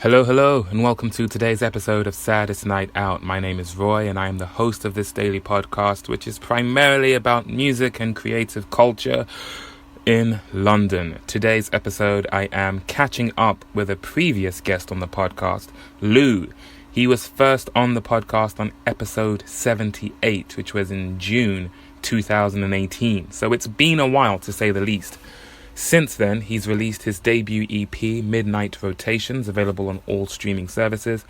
Hello, and welcome to today's episode of Saddest Night Out. My name is Roy, and I am the host of this daily podcast, which is primarily about music and creative culture in London. Today's episode, I am catching up with a previous guest on the podcast, Loux. He was first on the podcast on episode 78, which was in June 2018. So it's been a while, to say the least. Since then, he's released his debut EP, Midnight Rotations, available on all streaming services,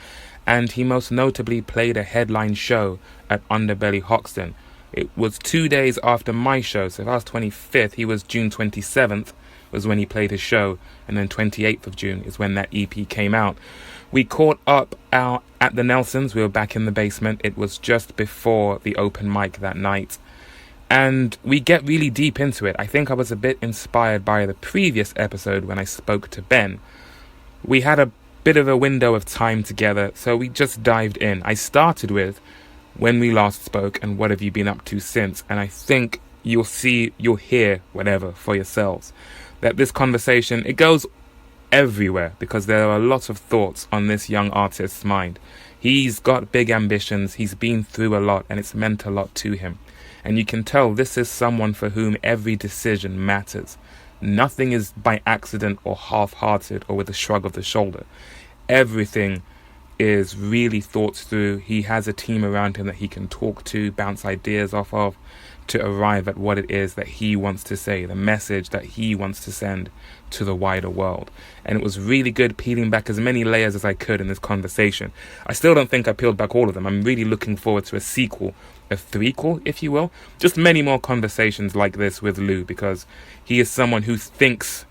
and he most notably played a headline show at Underbelly Hoxton. It was 2 days after my show, so if I was 25th, he was June 27th, was when he played his show, and then 28th of June is when that EP came out. We caught up at the Nelsons. We were back in the basement. It was just before the open mic that night. And we get really deep into it. I think I was a bit inspired by the previous episode when I spoke to Ben. We had a bit of a window of time together, so we just dived in. I started with when we last spoke and what have you been up to since. And I think you'll hear whatever for yourselves. That this conversation, it goes everywhere because there are a lot of thoughts on this young artist's mind. He's got big ambitions. He's been through a lot and it's meant a lot to him. And you can tell this is someone for whom every decision matters. Nothing is by accident or half-hearted or with a shrug of the shoulder. Everything is really thought through. He has a team around him that he can talk to, bounce ideas off of, to arrive at what it is that he wants to say, the message that he wants to send to the wider world. And it was really good peeling back as many layers as I could in this conversation. I still don't think I peeled back all of them. I'm really looking forward to a sequel, a threequel, if you will. Just many more conversations like this with Loux, because he is someone who thinks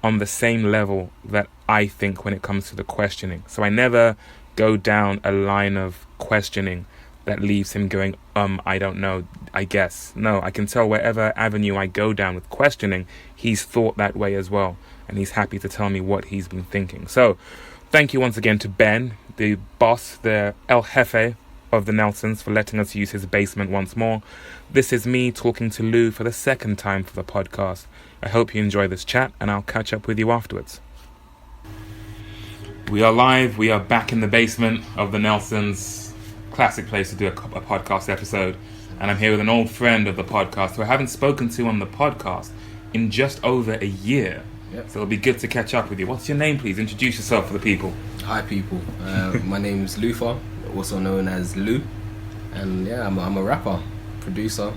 on the same level that I think when it comes to the questioning. So I never go down a line of questioning that leaves him going, I don't know, I guess. No, I can tell wherever avenue I go down with questioning, he's thought that way as well. And he's happy to tell me what he's been thinking. So, thank you once again to Ben, the boss, the El Jefe of the Nelsons, for letting us use his basement once more. This is me talking to Loux for the second time for the podcast. I hope you enjoy this chat, and I'll catch up with you afterwards. We are live. We are back in the basement of the Nelsons. Classic place to do a podcast episode. And I'm here with an old friend of the podcast who I haven't spoken to on the podcast in just over a year. Yep. So it'll be good to catch up with you. What's your name, please? Introduce yourself for the people. Hi, people. My name's Loux, also known as Loux. And yeah, I'm a rapper, producer,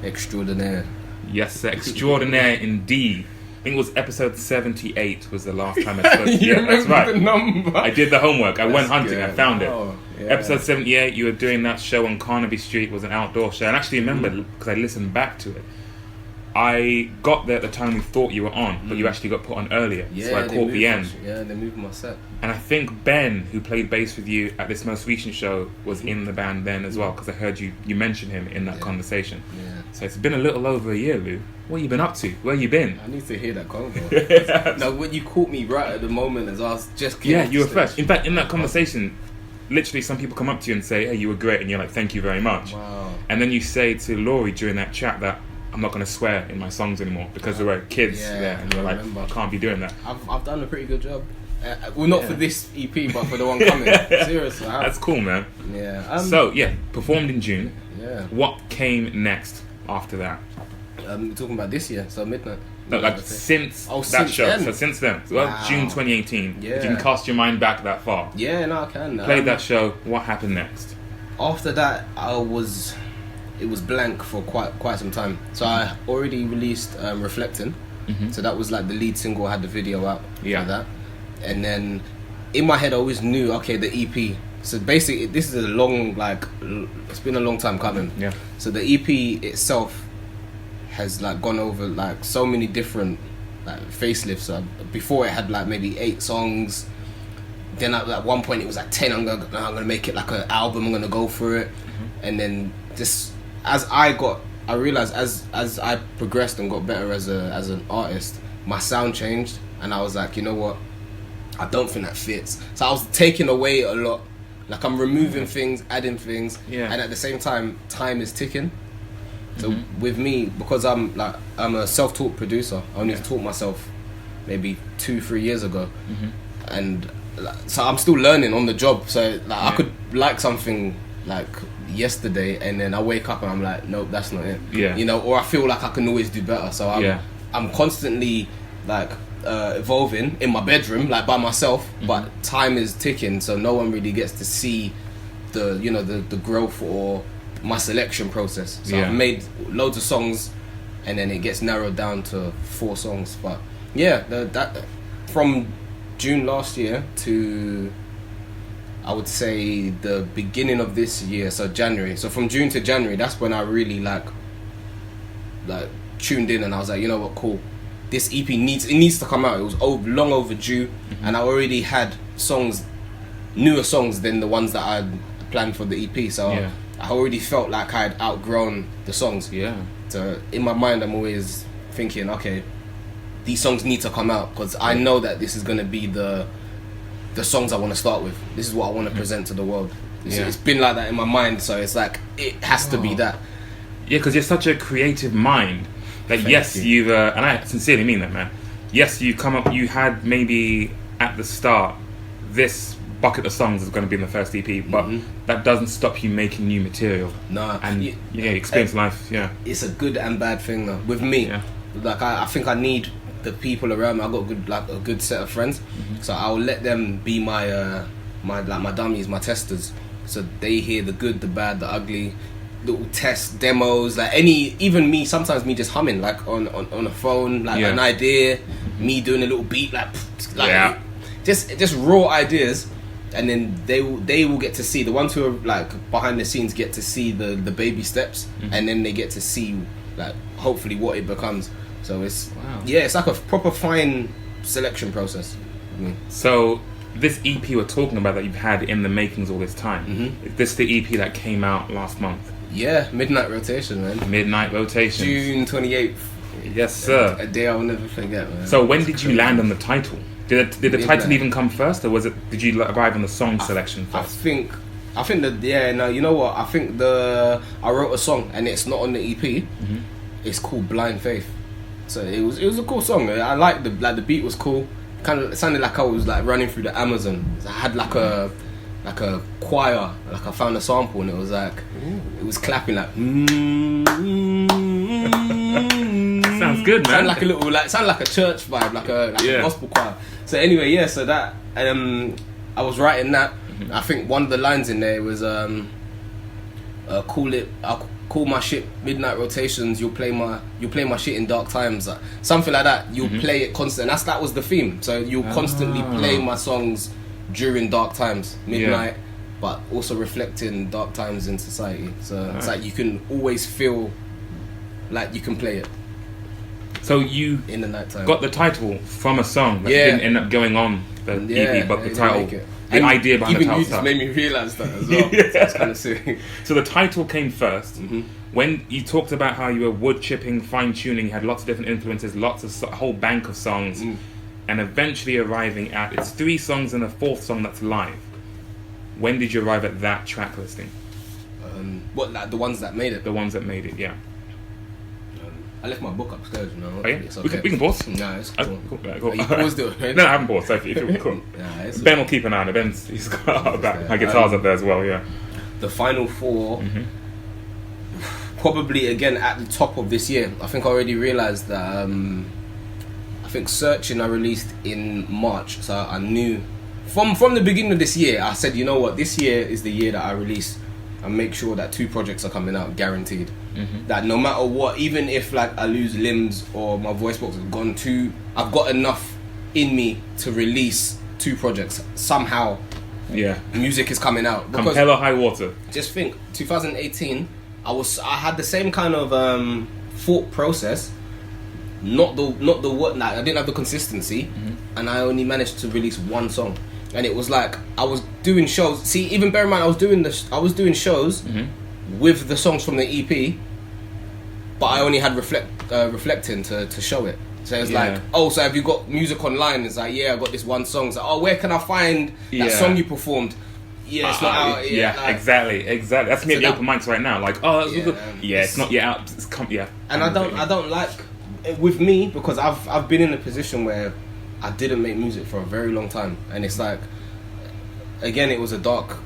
extraordinaire. Yes, sir. Extraordinaire indeed. I think it was episode 78 was the last time I spoke to you. Yeah, that's right. The number. I did the homework. I went hunting. Good. I found it. Yeah. Episode 78, you were doing that show on Carnaby Street. It was an outdoor show. And I actually remember, because I listened back to it, I got there at the time we thought you were on, but you actually got put on earlier. Yeah, so I caught the end. They moved my set. And I think Ben, who played bass with you at this most recent show, was in the band then as well, because I heard you mention him in that conversation. Yeah. So it's been a little over a year, Loux. What have you been up to? Where you been? I need to hear that convo. No, when you caught me right at the moment as I was just you were fresh. In fact, in that conversation, literally some people come up to you and say, hey, you were great, and you're like, thank you very much. Wow. And then you say to Laurie during that chat that I'm not going to swear in my songs anymore because there were kids there, and you're like, I can't be doing that. I've done a pretty good job. Well, not for this EP, but for the one coming. Seriously, that's cool, man. Yeah. So performed in June. Yeah. What came next after that? We're talking about this year, so Midnight. No, like since that show. Then. So since then. So June 2018. Yeah. You can cast your mind back that far. Yeah, no, I can. Played that show. What happened next? After that, it was blank for quite some time. So I already released Reflecting. Mm-hmm. So that was like the lead single. I had the video out for that. And then in my head, I always knew, okay, the EP. So basically, this is a long, it's been a long time coming. Yeah. So the EP itself has gone over so many different facelifts. So before it had Mm-hmm. maybe 8 songs. Then at one point it was 10. I'm gonna make it an album. I'm gonna go for it. Mm-hmm. And then just as I realized as I progressed and got better as an artist, my sound changed, and I was like, you know what, I don't think that fits. So I was taking away a lot. I'm removing things, adding things, and at the same time, time is ticking. So with me, because I'm a self-taught producer, I only taught myself maybe 2-3 years ago, and so I'm still learning on the job. So like I could like something like yesterday, and then I wake up and I'm like, nope, that's not it. Yeah. You know, or I feel like I can always do better. So I'm constantly like evolving in my bedroom, like by myself. But time is ticking, so no one really gets to see the growth or my selection process. So I've made loads of songs, and then it gets narrowed down to 4 songs. But yeah, that from June last year to, I would say, the beginning of this year, so January. So from June to January, that's when I really like tuned in, and I was like, you know what, cool. This EP needs to come out. It was long overdue, and I already had newer songs than the ones that I had planned for the EP. So I already felt like I had outgrown the songs. Yeah. So in my mind, I'm always thinking, okay, these songs need to come out, because I know that this is going to be the songs I want to start with. This is what I want to present to the world. It's been like that in my mind, so it's like it has to be that. Yeah, because you're such a creative mind. Like, you've and I sincerely mean that, man. Yes, you had maybe at the start this bucket of songs is going to be in the first EP, but that doesn't stop you making new material. No, and experience life. Yeah, it's a good and bad thing though. With me, like I think I need the people around me. I got a good set of friends, so I'll let them be my dummies, my testers. So they hear the good, the bad, the ugly, little test demos, like even me, sometimes me just humming like on a phone, like an idea, me doing a little beat, just raw ideas. And then they will get to see, the ones who are like behind the scenes get to see the baby steps, and then they get to see like hopefully what it becomes. So it's it's like a proper fine selection process. So this EP we're talking about that you've had in the makings all this time, is this the EP that came out last month? Yeah, Midnight Rotation, man. Midnight Rotation. June 28th. Yes, sir. A day I'll never forget, man. So when did you land on the title? Did the title even come first, or did you arrive on the song selection first? I think that you know what? I think I wrote a song and it's not on the EP. It's called Blind Faith. So it was a cool song. I liked the beat was cool. Kind of sounded like I was like running through the Amazon. I had like a choir, like I found a sample and it was like it was clapping like. Sounds good, man. Sound like a little sound like a church vibe, like a gospel choir. So anyway, so that I was writing that. I think one of the lines in there was I'll call my shit Midnight Rotations. You'll play my shit in dark times, something like that. You'll play it constant. That was the theme. So you'll constantly play my songs during dark times, midnight, but also reflecting dark times in society. So it's like you can always feel like you can play it. So you in the nighttime got the title from a song that didn't end up going on the EP, but the title, the idea behind the title. Even you just made me realise that as well. So it's kind of silly. So the title came first. When you talked about how you were wood chipping, fine tuning, you had lots of different influences, a whole bank of songs, and eventually arriving at it's 3 songs and a 4th song that's live. When did you arrive at that track listing? What, like the ones that made it? The ones that made it, yeah. I left my book upstairs, you know. Oh, yeah? It's okay. We can pause. Nah, it's cool. Cool. You paused it, right? No, I haven't paused. So if you're cool. Ben will keep an eye on it. He's got my guitar's up there as well, yeah. The final 4, probably again at the top of this year. I think I already realised that, I think Searching I released in March. So I knew, from the beginning of this year, I said, you know what, this year is the year that I release and make sure that 2 projects are coming out, guaranteed. That no matter what, even if like I lose limbs or my voice box has gone too, I've got enough in me to release 2 projects somehow. Yeah, music is coming out. Come hell or high water. Just think, 2018, I had the same kind of thought process. Not the what. Like, I didn't have the consistency, and I only managed to release 1 song. And it was like I was doing shows. See, even bear in mind, I was doing shows with the songs from the EP, but I only had reflecting to show it. So it's like, oh, so have you got music online? It's like, yeah, I got this 1 song. It's like, oh, where can I find that song you performed? Yeah, it's not out. Exactly. That's me at the open mics right now. Like, oh, it's not yet out. And I don't like with me, because I've been in a position where I didn't make music for a very long time, and it's like, again, it was a dark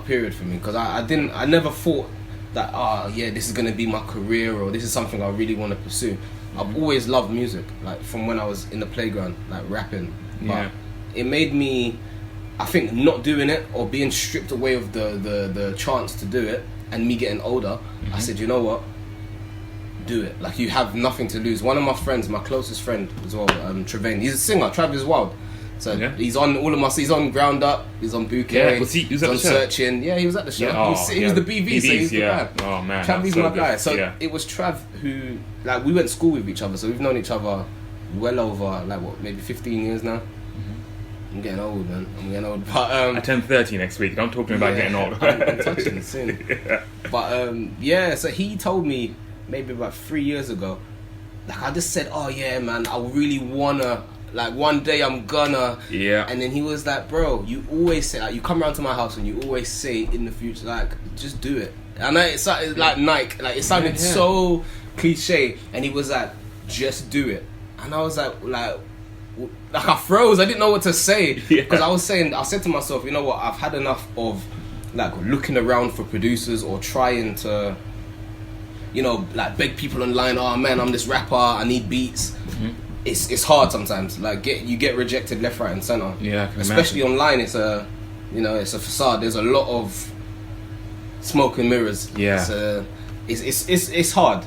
period for me, because I never thought that this is gonna be my career, or this is something I really want to pursue. I've always loved music, like from when I was in the playground, like rapping. But it made me, I think, not doing it or being stripped away of the chance to do it, and me getting older, I said, you know what? Do it. Like, you have nothing to lose. One of my friends, my closest friend as well, Trevane, he's a singer, Travis Wild. So he's on all of my. He's on Ground Up. He's on Bouquet. He's on Searching. Yeah, he was at the show. He was the BV. So he's the guy. Oh man, Travis my guy. So it was Trav who, like, we went to school with each other. So we've known each other well over, like, what, maybe 15 years now. I'm getting old, man. I'm getting old. But I turn 30 next week. Don't talk to me about getting old. I'm touching soon. But so he told me maybe about 3 years ago. Like, I just said, oh yeah, man, I really wanna. Like, one day I'm gonna. Yeah. And then he was like, bro, you always say, like, you come around to my house and you always say in the future, like, just do it. And it sounded like Nike. Like, it sounded so cliche. And he was like, just do it. And I was like I froze. I didn't know what to say. Because I said to myself, you know what, I've had enough of, like, looking around for producers or trying to, you know, like, beg people online, oh man, I'm this rapper, I need beats. It's hard sometimes. Like, you get rejected left, right, and center. Yeah, especially online. It's a facade. There's a lot of smoke and mirrors. Yeah, it's hard.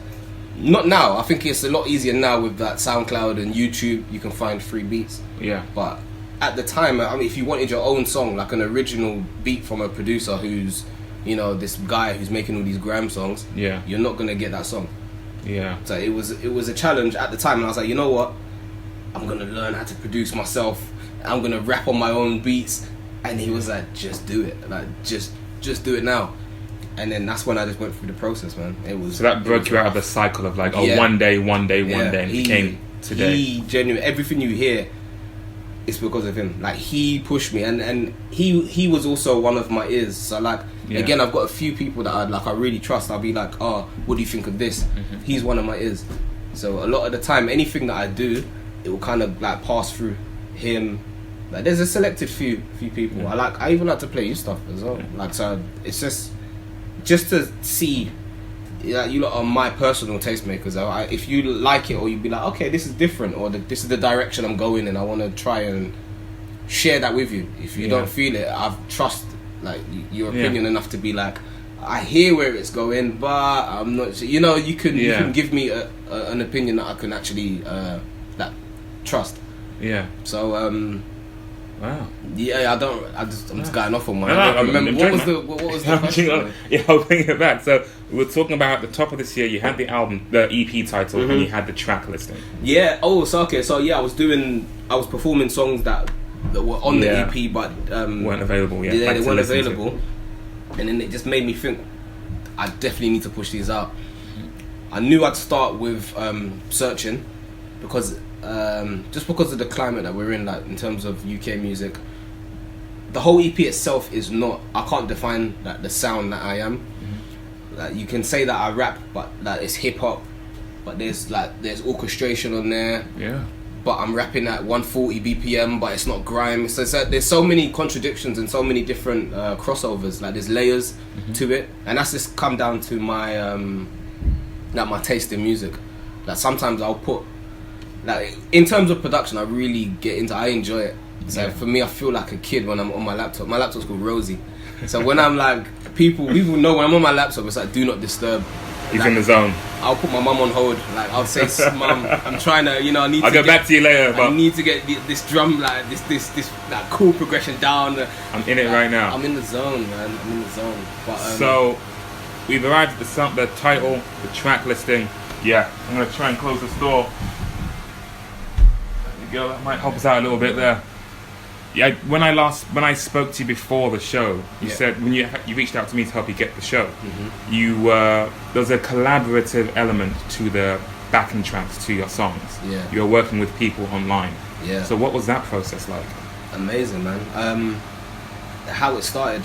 Not now. I think it's a lot easier now with that SoundCloud and YouTube. You can find free beats. Yeah, but at the time, I mean, if you wanted your own song, like an original beat from a producer who's, you know, this guy who's making all these grime songs, you're not gonna get that song. Yeah. So it was a challenge at the time, and I was like, you know what? I'm gonna learn how to produce myself. I'm gonna rap on my own beats. And he was like, just do it. Like, just do it now. And then that's when I just went through the process, man. So that broke you out of the cycle of, like, one day, and it became today. He genuinely, everything you hear, it's because of him. Like, he pushed me, and he was also one of my ears. So, like, again, I've got a few people that I really trust. I'll be like, oh, what do you think of this? He's one of my ears. So a lot of the time, anything that I do, it will kind of, like, pass through him. Like, there's a selected few people. I even like to play his stuff as well. Like, so it's just to see, like, you lot are my personal tastemakers. If you like it, or you'd be like, okay, this is different, or this is the direction I'm going in, I want to try and share that with you. If you don't feel it, I've trust, like, your opinion enough to be like, I hear where it's going, but I'm not. You know, you can give me an opinion that I can actually like, trust. Yeah. So wow. Yeah, I'm just going off on one. I don't remember what was the question? Yeah, I'll bring it back. So we were talking about at the top of this year, you had the album, the EP title, and you had the track listing. Yeah. Oh, so okay. So yeah, I was performing songs that were on the EP, but weren't available. Yeah, they weren't available. And then it just made me think, I definitely need to push these out. I knew I'd start with Searching, because just because of the climate that we're in, like, in terms of UK music, the whole EP itself is not, I can't define, like, the sound that I am. Like, you can say that I rap, but that it's hip hop, but there's orchestration on there. Yeah. But I'm rapping at 140 BPM, but it's not grime. So there's so many contradictions and so many different crossovers. Like, there's layers to it, and that's just come down to my my taste in music. Like, sometimes I'll put, like, in terms of production, I really get into. I enjoy it. So for me, I feel like a kid when I'm on my laptop. My laptop's called Rosie. So when I'm like, people know when I'm on my laptop, it's like, do not disturb. He's in the zone. I'll put my mum on hold. Like, I'll say, "Mum, I'm trying to, I need." I'll get back to you later. But I need to get this drum, like, this like, cool progression down. I'm in it right now. I'm in the zone, man. I'm in the zone. But so we've arrived at the title, the track listing. Yeah, I'm gonna try and close this door. There you go. That might help us out a little bit there. Yeah, when I spoke to you before the show, you said when you reached out to me to help you get the show, there's a collaborative element to the backing tracks to your songs. Yeah, you're working with people online. Yeah. So what was that process like? Amazing, man. How it started.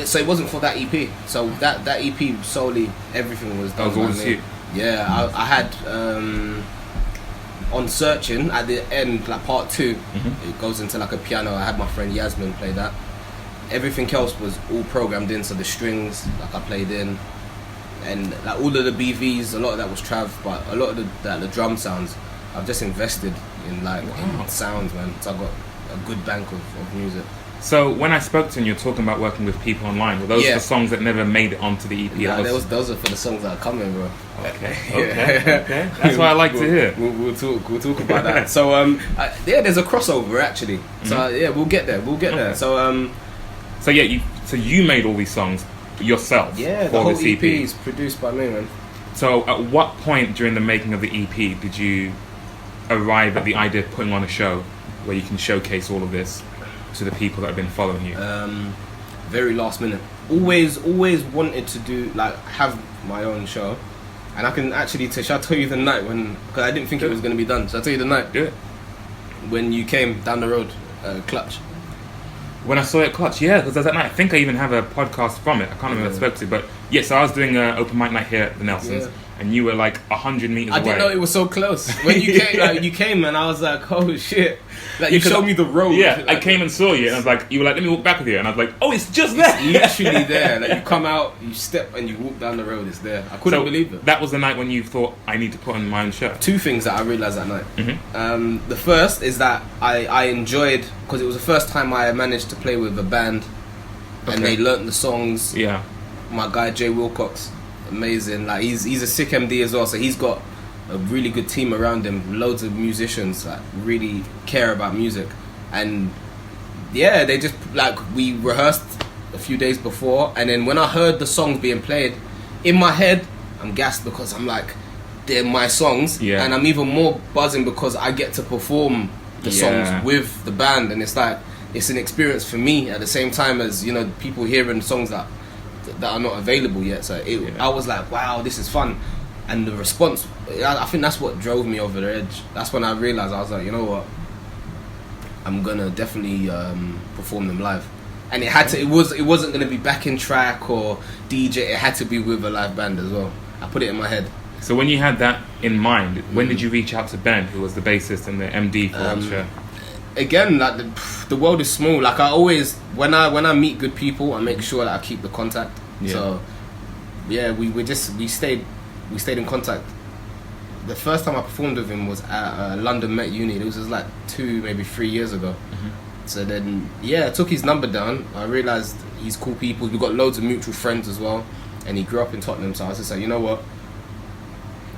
So it wasn't for that EP. So that EP solely, everything was done by me. You. Yeah, I had on Searching at the end, like part 2, it goes into like a piano. I had my friend Yasmin play that. Everything else was all programmed in, so the strings like I played in, and like all of the BVs, a lot of that was Trav, but a lot of the drum sounds I've just invested in, like in sounds, man. So I got a good bank of music. So when I spoke to you, you're talking about working with people online. Were those the songs that never made it onto the EP? Nah, those are for the songs that are coming, bro. Okay. That's what I like to hear. We'll talk about that. So there's a crossover actually. So we'll get there. Okay. So you made all these songs yourself. Yeah, for the whole this EP is produced by me, man. So at what point during the making of the EP did you arrive at the idea of putting on a show where you can showcase all of this to the people that have been following you? Very last minute. Always wanted to do, like, have my own show. And I can actually, shall I tell you the night when, because I didn't think it was going to be done. Shall I tell you the night? Do it. When you came down the road, Clutch. When I saw it at Clutch, yeah, because that night, I think I even have a podcast from it. I can't remember if I spoke to it, but yeah, so I was doing an open mic night here at the Nelsons, and you were like 100 meters away. I didn't know it was so close. When you came, you came, and I was like, oh shit. Like, you showed me the road. Yeah, like, I came and saw you, and I was like, you were like, let me walk back with you, and I was like, oh, it's just there. It's literally there. Like, you come out, you step, and you walk down the road, it's there. I couldn't believe it. That was the night when you thought, I need to put on my own show. 2 things that I realised that night. The first is that I enjoyed, because it was the first time I managed to play with a band, and they learnt the songs. Yeah. My guy Jay Wilcox, amazing. Like, he's a sick MD as well, so he's got a really good team around him, loads of musicians that really care about music. And yeah, they just, like, we rehearsed a few days before, and then when I heard the songs being played, in my head I'm gassed because I'm like, they're my songs, and I'm even more buzzing because I get to perform the songs with the band, and it's like, it's an experience for me at the same time as, you know, people hearing songs that are not available yet. So I was like, wow, this is fun. And the response, I think that's what drove me over the edge. That's when I realised, I was like, you know what, I'm gonna definitely perform them live. And it had to. It wasn't gonna be backing track or DJ. It had to be with a live band as well. I put it in my head. So when you had that in mind, when did you reach out to Ben, who was the bassist and the MD for that show? Again, like, the world is small. Like, I always, when I meet good people, I make sure that I keep the contact. Yeah. So yeah, we stayed in contact. The first time I performed with him was at London Met Uni. It was just like 2, maybe 3 years ago. So then, I took his number down. I realised he's cool people. We've got loads of mutual friends as well. And he grew up in Tottenham. So I was just like, you know what?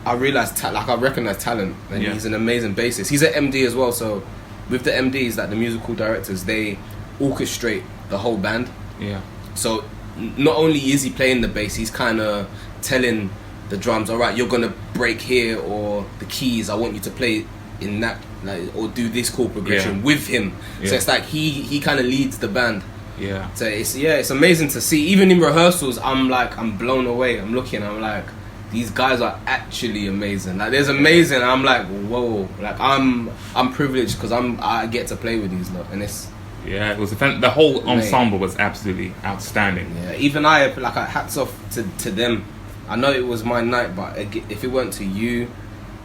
I realised, I recognise talent. And he's an amazing bassist. He's an MD as well. So with the MDs, like the musical directors, they orchestrate the whole band. Yeah. So not only is he playing the bass, he's kind of telling the drums, all right, you're gonna break here, or the keys, I want you to play in that, like, or do this chord progression with him. So it's like he kind of leads the band. Yeah. So it's amazing to see. Even in rehearsals, I'm blown away. I'm looking, I'm like, these guys are actually amazing. Like, there's amazing. I'm like, whoa. Like, I'm privileged because I get to play with these lot, and it's. Yeah, it was the whole ensemble was absolutely outstanding. Yeah, even I hats off to them. I know it was my night, but if it weren't to you,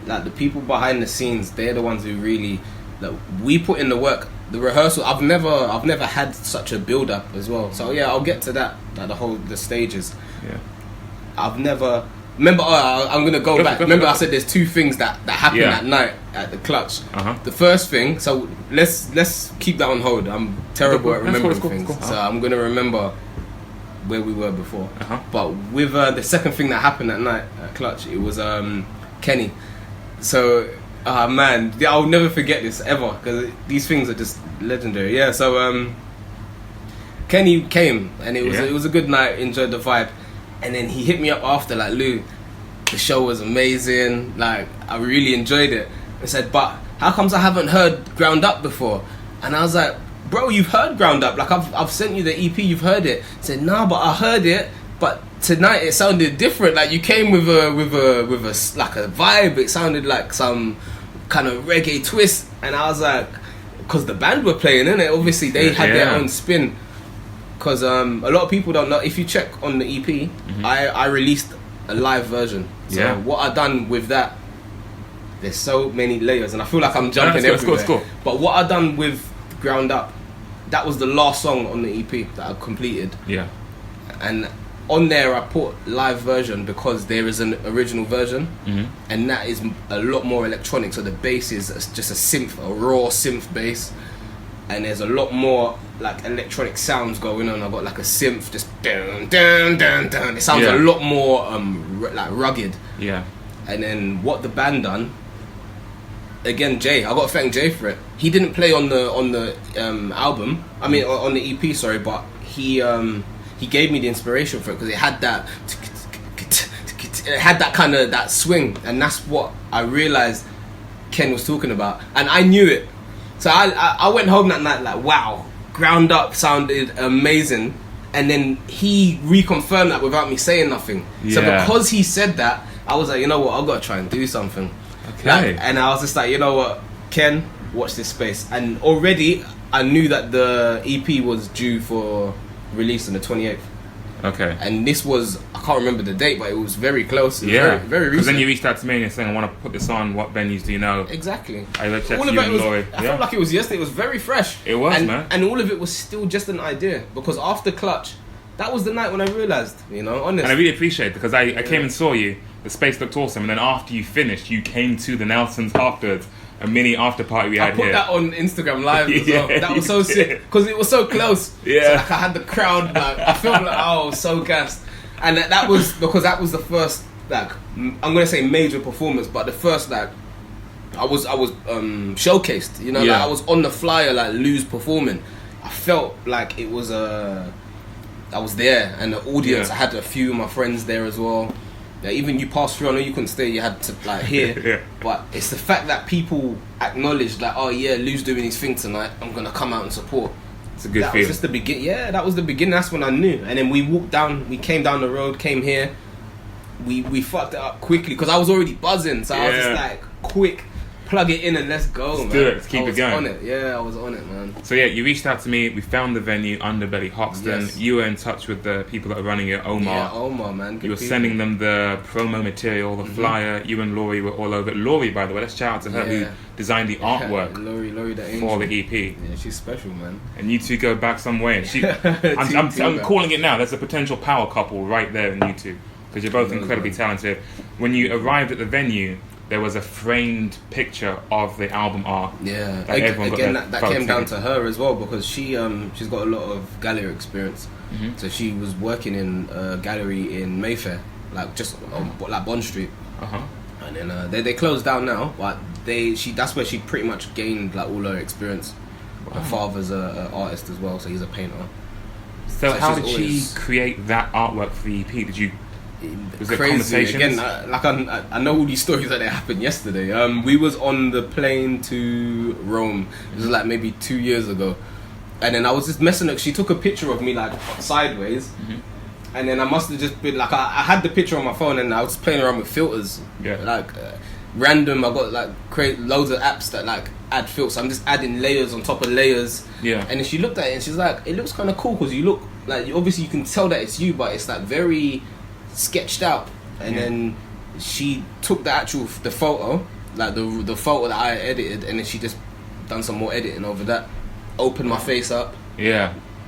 like, the people behind the scenes, they're the ones who really, like, we put in the work. The rehearsal, I've never had such a build up as well. So yeah, I'll get to that, like the stages. Yeah, I've never. Remember, I'm gonna go back. Remember, I said there's 2 things that happened that night at the Clutch. The first thing, so let's keep that on hold. I'm terrible at remembering things, so I'm gonna remember where we were before. But with the second thing that happened that night at Clutch, it was Kenny. So man, I'll never forget this ever, because these things are just legendary. Yeah, so Kenny came, and it was a good night. Enjoyed the vibe. And then he hit me up after, like, Loux, the show was amazing, like, I really enjoyed it. I said, but how comes I haven't heard Ground Up before? And I was like, bro, you've heard Ground Up, like, I've sent you the EP, you've heard it. He said, nah, but I heard it, but tonight it sounded different. Like, you came with a like a vibe. It sounded like some kind of reggae twist. And I was like, because the band were playing, innit? Obviously they had their own spin. Because a lot of people don't know. If you check on the EP, I released a live version. So what I done with that there's so many layers, and I feel like I'm jumping Let's go, everywhere. But what I done with Ground Up, that was the last song on the EP that I completed. Yeah. And on there I put live version because there is an original version, and that is a lot more electronic. So the bass is just a raw synth bass, and there's a lot more like electronic sounds going on. I've got like a synth just dun dun dun dun. It sounds a lot more like rugged. Yeah. And then what the band done, again, Jay, I got to thank Jay for it. He didn't play on the album. I mean, on the EP, sorry, but he gave me the inspiration for it because it had that kind of that swing, and that's what I realized Ken was talking about, and I knew it. So I went home that night like, wow, Ground Up sounded amazing, and then he reconfirmed that without me saying nothing. So because he said that, I was like, you know what, I've got to try and do something. Okay. And I was just like, you know what, Ken, watch this space. And already I knew that the EP was due for release on the 28th. Okay. And this was, I can't remember the date, but it was very close. It was very, very recent. Because then you reached out to me and you're saying, I want to put this on. What venues do you know? Exactly. I looked at all you of it and was, Laurie. I felt like it was yesterday. It was very fresh. It was, man. And all of it was still just an idea. Because after Clutch, that was the night when I realised, you know, honest. And I really appreciate it because I came and saw you. The space looked awesome. And then after you finished, you came to the Nelsons afterwards. A mini after party we had here. I put that on Instagram Live as well. That was so sick because it was so close. Yeah. So like I had the crowd. Like I felt like so gassed, and that was because that was the first like I'm gonna say major performance, but the first like I was showcased. You know, like I was on the flyer like Loux performing. I felt like it was I was there, and the audience. I had a few of my friends there as well. Yeah, even you passed through, I know you couldn't stay, you had to like hear. But it's the fact that people acknowledged like, oh yeah, Lou's doing his thing tonight, I'm gonna come out and support. It's a good that feeling. Was just the begin. Yeah, that was the beginning. That's when I knew. And then we came down the road, came here. We fucked it up quickly because I was already buzzing, so I was just like, quick, plug it in and let's go. Let's do it. Let's keep it going. I was on it. Yeah, I was on it, man. So yeah, you reached out to me. We found the venue, Underbelly Hoxton. Yes. You were in touch with the people that are running it, Omar. Yeah, Omar, man. Good You were people. sending them the promo material, the flyer. You and Laurie were all over it. Laurie, by the way, let's shout out to her who designed the artwork Laurie the angel. for the EP. Yeah, she's special, man. And you two go back some way. And she, I'm calling it now. There's a potential power couple right there in you two because you're both incredibly talented. When you arrived at the venue, there was a framed picture of the album art. Yeah, that that came down to her as well because she's got a lot of gallery experience. So she was working in a gallery in Mayfair, like just on like Bond Street. And then they closed down now, but that's where she pretty much gained like all her experience. Her father's an artist as well, so he's a painter. So how did she create that artwork for the EP? Did you? Was it Crazy conversations? again. I know all these stories that happened yesterday. We was on the plane to Rome. It was like maybe 2 years ago, and then I was just messing up. She took a picture of me like sideways, and then I must have just been like I had the picture on my phone, and I was playing around with filters. Like random. I got like create loads of apps that like add filters. So I'm just adding layers on top of layers. And then she looked at it and she's like, "It looks kind of cool because you look like obviously you can tell that it's you, but it's like very sketched out." And then she took the photo, like the photo that I edited, and then she just done some more editing over that, opened my face up,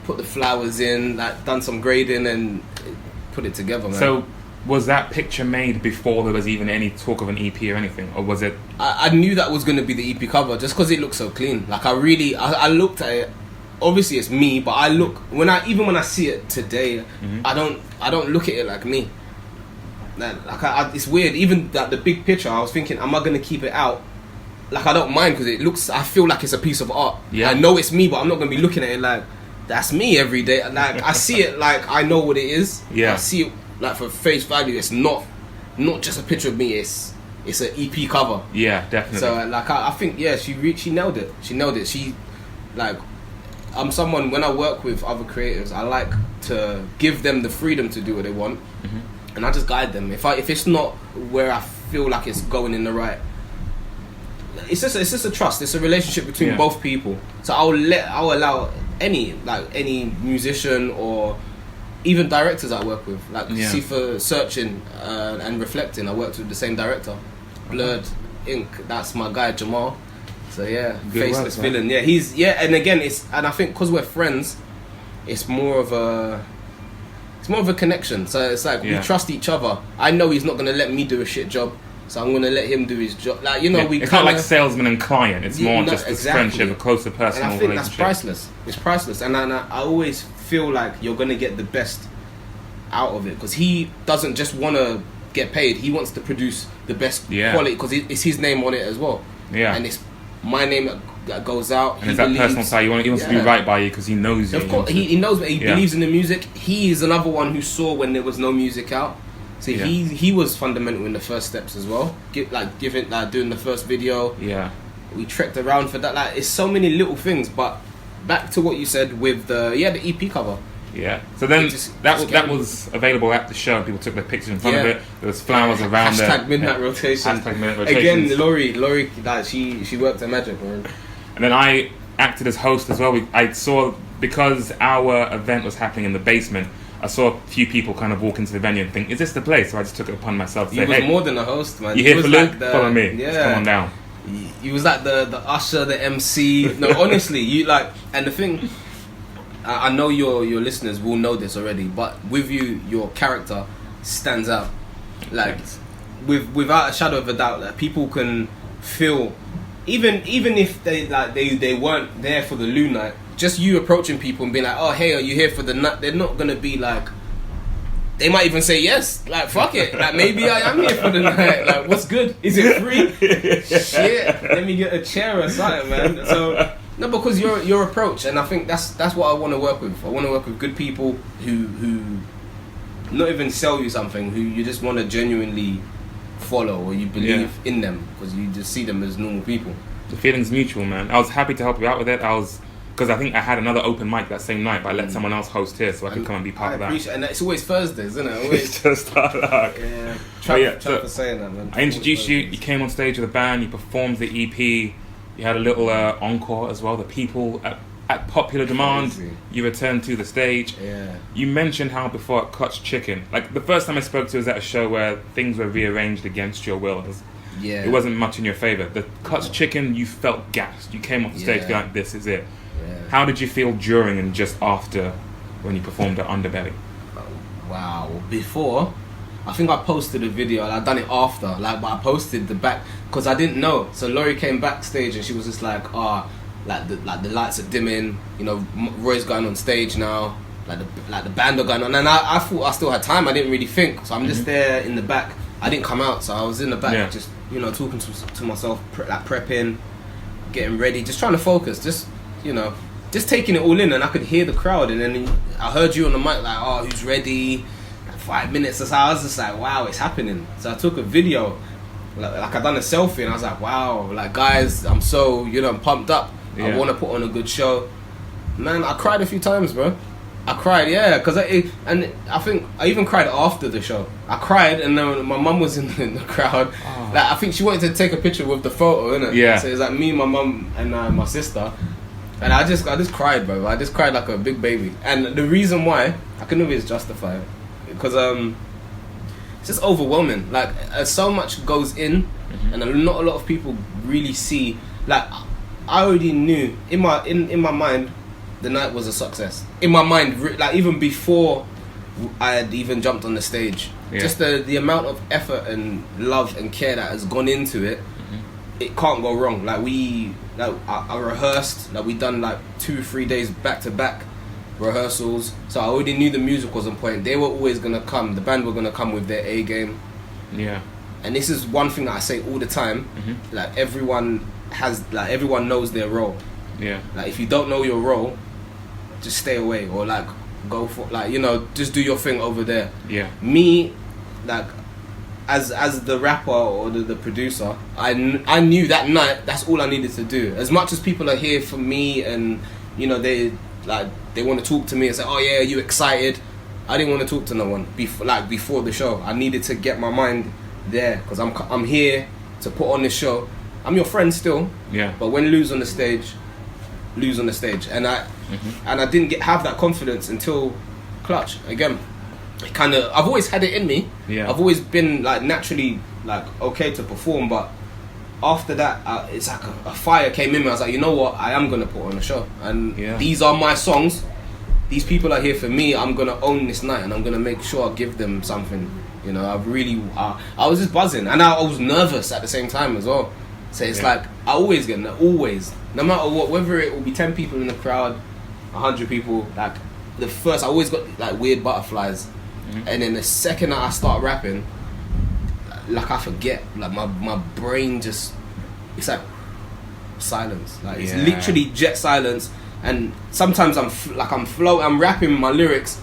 put the flowers in, like done some grading and put it together, man. So was that picture made before there was even any talk of an EP or anything, or was it? I knew that was going to be the EP cover just because it looked so clean. Like I looked at it. Obviously it's me, but I look when I see it today, I don't look at it like me. Like it's weird. Even that the big picture, I was thinking, am I gonna keep it out? Like I don't mind because it looks. I feel like it's a piece of art. I know it's me, but I'm not gonna be looking at it like that's me every day. Like I see it like I know what it is. I see it like for face value. It's not just a picture of me. It's an EP cover. Yeah, definitely. So like I think she nailed it. She nailed it. She like. I'm someone, when I work with other creatives, I like to give them the freedom to do what they want, and I just guide them. If it's not where I feel like it's going in the right, it's just a trust. It's a relationship between both people. So I'll allow any musician or even directors I work with, like see for searching and reflecting. I worked with the same director, Blurred. Inc. That's my guy Jamal. So yeah, Good Faceless work, man. Villain. Yeah, and again, and I think because we're friends, it's more of a connection. So it's like we trust each other. I know he's not gonna let me do a shit job, so I'm gonna let him do his job. Like it's not like salesman and client. It's more just this friendship, a closer personal relationship. And I think relationship. that's priceless. It's priceless, and I always feel like you're gonna get the best out of it because he doesn't just want to get paid. He wants to produce the best quality because it's his name on it as well. Yeah, and it's my name that goes out. And it's that personal side. He wants to be right by you because he knows you. Of course, he knows me. He believes in the music. He is another one who saw when there was no music out. So he was fundamental in the first steps as well. Doing the first video. Yeah, we trekked around for that. Like, it's so many little things. But back to what you said with the EP cover. Yeah. So then that was available at the show. People took their pictures in front of it. There was flowers around there. Hashtag midnight rotation. Hashtag midnight rotation. Again, Laurie, like she worked her magic, man. And then I acted as host as well. I saw, because our event was happening in the basement, I saw a few people kind of walk into the venue and think, "Is this the place?" So I just took it upon myself to say, "He was more than a host, man. You here for Loux? Follow me. Yeah. Just come on down." He was like the usher, the MC. No, honestly, you like. And the thing, I know your listeners will know this already, but with you, your character stands out. Like, without a shadow of a doubt, that people can feel, even if they weren't there for the Loux night, just you approaching people and being like, "Oh, hey, are you here for the night?" They're not gonna be like. They might even say yes. Like, fuck it. Like, maybe I am here for the night. Like, what's good? Is it free? Shit. Let me get a chair or something, man. So. No, because your approach, and I think that's what I want to work with. I want to work with good people who not even sell you something, who you just want to genuinely follow, or you believe in them because you just see them as normal people. The feeling's mutual, man. I was happy to help you out with it. Because I think I had another open mic that same night, but I let someone else host here so I could come and be part of that. And it's always Thursdays, isn't it? Always. Just start luck. Yeah. Trap for saying that, man. I introduced you. You came on stage with a band. You performed the EP. You had a little encore as well. The people at popular demand, you returned to the stage. Yeah. You mentioned how before at Clutch Chicken, like the first time I spoke to you was at a show where things were rearranged against your will. It wasn't much in your favour. The Clutch Chicken, you felt gassed. You came off the stage feeling like, this is it. Yeah. How did you feel during and just after when you performed at Underbelly? Wow. Before, I think I posted a video and I'd done it after, but I posted the back because I didn't know. So Laurie came backstage and she was just like, the lights are dimming, Roy's going on stage now, the band are going on, and I thought I still had time. I didn't really think, so I'm just there in the back. I didn't come out, so I was in the back, just talking to myself, prepping, getting ready, just trying to focus, just taking it all in, and I could hear the crowd, and then I heard you on the mic like, "Oh, who's ready?" 5 minutes or so. I was just like, wow, it's happening. So I took a video, like I done a selfie, and I was like, wow, like, guys, I'm so I'm pumped up. I want to put on a good show. Man, I cried a few times, bro. I cried, because and I think I even cried after the show. I cried, and then my mum was in the crowd. Oh. Like, I think she wanted to take a picture with the photo, innit? Yeah. So it's like me, my mum, and my sister. And I just cried, bro. I just cried like a big baby. And the reason why, I can always justify it. Because it's just overwhelming. Like, so much goes in, and not a lot of people really see. Like, I already knew in my mind, the night was a success. In my mind, like, even before I had even jumped on the stage, just the amount of effort and love and care that has gone into it, it can't go wrong. Like, I rehearsed. Like, we done like 2-3 days back to back rehearsals, so I already knew the music was on point. They were always gonna come. The band were gonna come with their A game. Yeah. And this is one thing that I say all the time. Like, everyone knows their role. Yeah. Like, if you don't know your role, just stay away, or like go for just do your thing over there. Yeah. Me, like, as the rapper or the producer, I knew that night that's all I needed to do. As much as people are here for me, and they want to talk to me and say, "Oh yeah, are you excited?" I didn't want to talk to no one before the show. I needed to get my mind there because I'm here to put on this show. I'm your friend still. Yeah. But when Lou's on the stage, and I didn't have that confidence until Clutch again. I've always had it in me. Yeah. I've always been like naturally like okay to perform, but after that, it's like a fire came in me. I was like, you know what? I am gonna put on a show, and these are my songs. These people are here for me. I'm gonna own this night, and I'm gonna make sure I give them something. You know, I was just buzzing, and I was nervous at the same time as well. So it's like I always get always, no matter what, whether it will be 10 people in the crowd, 100 people. Like the first, I always got like weird butterflies, and then the second that I start rapping, like I forget, like my brain just, it's like silence. Like it's literally jet silence. And sometimes I'm rapping my lyrics,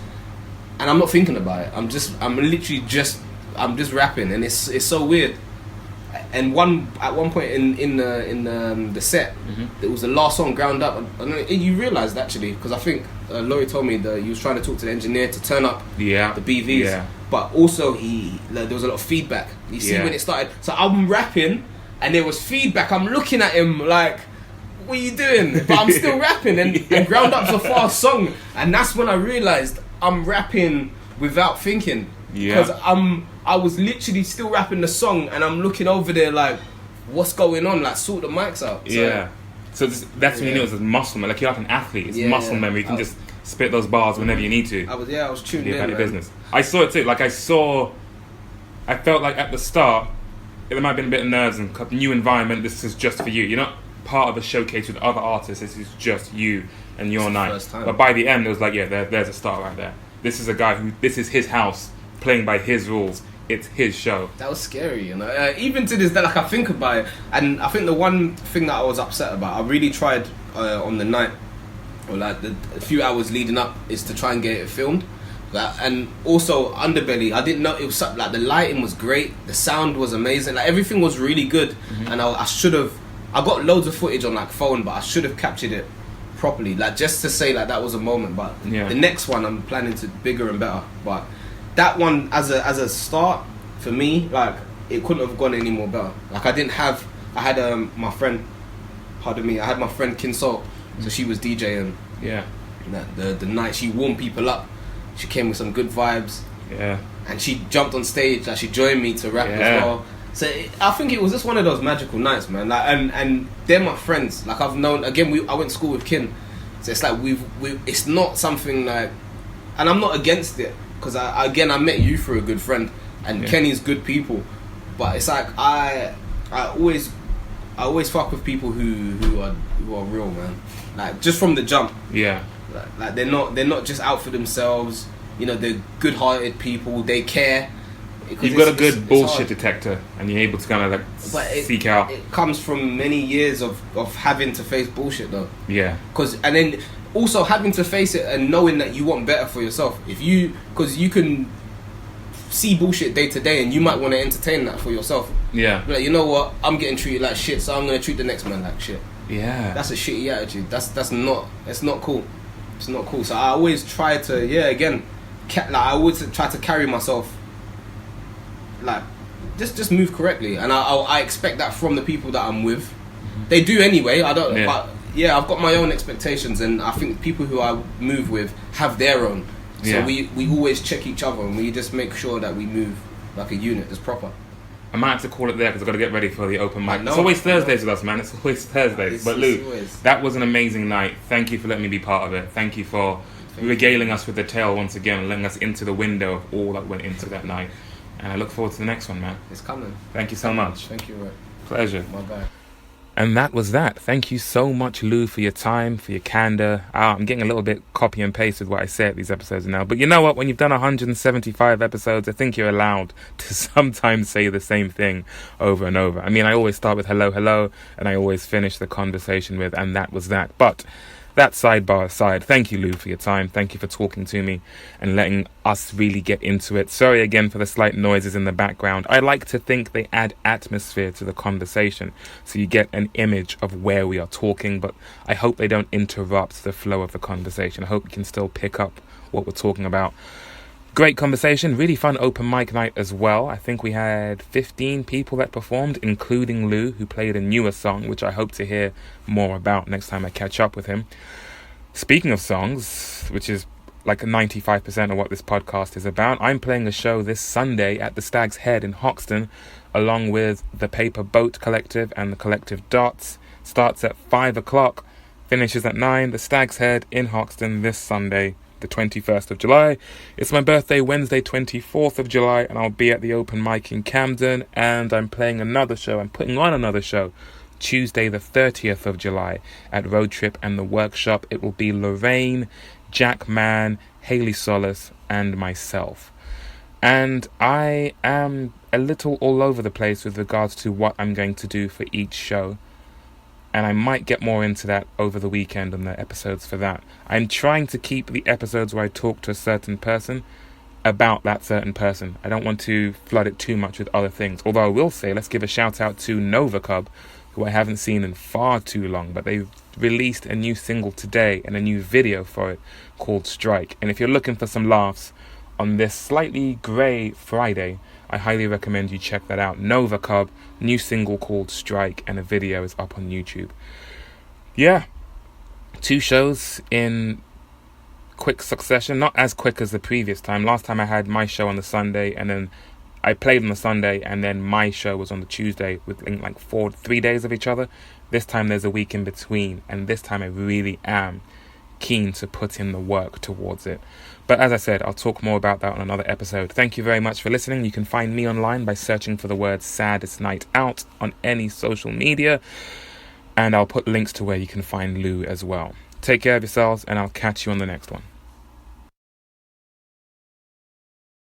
and I'm not thinking about it. I'm just rapping, and it's so weird. And at one point in the set, it was the last song, Ground Up. And you realised actually, because I think Laurie told me that he was trying to talk to the engineer to turn up the BVs, but also there was a lot of feedback. You see when it started, so I'm rapping, and there was feedback. I'm looking at him like, what are you doing? But I'm still rapping, and Ground Up's a fast song, and that's when I realised I'm rapping without thinking. Because I was literally still rapping the song, and I'm looking over there like, what's going on? Like, sort the mics out. So, So that's when you knew it was muscle memory. Like you're like an athlete. It's muscle memory. You can just spit those bars whenever you need to. I was tuned in. About business. I saw it too. Like I felt like at the start, there might have been a bit of nerves and new environment. This is just for you. You're not part of a showcase with other artists. This is just you and your night. But by the end, it was like, there's a start right there. This is a guy this is his house, playing by his rules. It's his show. That was scary, you know. Even to this day, like I think about it, and I think the one thing that I was upset about, I really tried on the night, or like a few hours leading up, is to try and get it filmed. And also Underbelly, I didn't know it was like the lighting was great, the sound was amazing, like everything was really good, and I should have. I got loads of footage on like phone, but I should have captured it properly, like just to say like that was a moment. But the next one I'm planning to bigger and better. But that one as a start for me, like it couldn't have gone any more better. Like I had my friend, I had my friend Kinsol, so she was DJing. The night she warmed people up, she came with some good vibes. And she jumped on stage, like she joined me to rap as well. So I think it was just one of those magical nights, man. Like, and they're my friends. Like I've known, again, I went to school with Kin, so it's like it's not something like, and I'm not against it, because I met you through a good friend, and Kenny's good people, but it's like I always fuck with people who are real, man. Like just from the jump, like they're not just out for themselves. You know, they're good-hearted people. They care. You've got a good bullshit detector, and you're able to kind of like seek out. It comes from many years of having to face bullshit, though. And then also having to face it and knowing that you want better for yourself. Because you can see bullshit day to day, and you might want to entertain that for yourself. Like, you know what? I'm getting treated like shit, so I'm gonna treat the next man like shit. That's a shitty attitude. It's not cool. It's not cool. So I always try to I always try to carry myself. Like, just move correctly, and I expect that from the people that I'm with. They do anyway. I don't. But I've got my own expectations, and I think people who I move with have their own. So we always check each other, and we just make sure that we move like a unit. That's proper. I might have to call it there because I've got to get ready for the open mic. It's always Thursdays with us, man. It's always Thursdays. But Loux, that was an amazing night. Thank you for letting me be part of it. Thank you for regaling us with the tale once again and letting us into the window of all that went into that night. And I look forward to the next one, man. It's coming. Thank you so much. Thank you, Roy. Pleasure. My guy. And that was that. Thank you so much, Loux, for your time, for your candor. I'm getting a little bit copy and paste with what I say at these episodes now. But you know what? When you've done 175 episodes, I think you're allowed to sometimes say the same thing over and over. I mean, I always start with hello, hello, and I always finish the conversation with, and that was that. But that sidebar aside, thank you, Loux, for your time. Thank you for talking to me and letting us really get into it. Sorry again for the slight noises in the background. I like to think they add atmosphere to the conversation, so you get an image of where we are talking, but I hope they don't interrupt the flow of the conversation. I hope you can still pick up what we're talking about. Great conversation, really fun open mic night as well. I think we had 15 people that performed, including Loux, who played a newer song, which I hope to hear more about next time I catch up with him. Speaking of songs, which is like 95% of what this podcast is about. I'm playing a show this Sunday at the Stag's Head in Hoxton, along with the Paper Boat Collective and the Collective Dots. Starts at 5 o'clock, finishes at 9. The Stag's Head in Hoxton this Sunday, the 21st of July. It's my birthday, Wednesday, 24th of July, and I'll be at the open mic in Camden. And I'm playing another show. I'm putting on another show Tuesday, the 30th of July at Road Trip and the Workshop. It will be Lorraine, Jack Mann, Haley Solis, and myself. And I am a little all over the place with regards to what I'm going to do for each show. And I might get more into that over the weekend and the episodes for that. I'm trying to keep the episodes where I talk to a certain person about that certain person. I don't want to flood it too much with other things. Although I will say, let's give a shout out to Nova Cub, who I haven't seen in far too long. But they've released a new single today and a new video for it called Strike. And if you're looking for some laughs on this slightly grey Friday, I highly recommend you check that out. Nova Cub, new single called Strike, and a video is up on YouTube. Yeah, 2 shows in quick succession, not as quick as the previous time. Last time I had my show on the Sunday, and then I played on the Sunday, and then my show was on the Tuesday, within like 3 days of each other. This time there's a week in between, and this time I really am keen to put in the work towards it. But as I said, I'll talk more about that on another episode. Thank you very much for listening. You can find me online by searching for the word Saddest Night Out on any social media. And I'll put links to where you can find Loux as well. Take care of yourselves, and I'll catch you on the next one.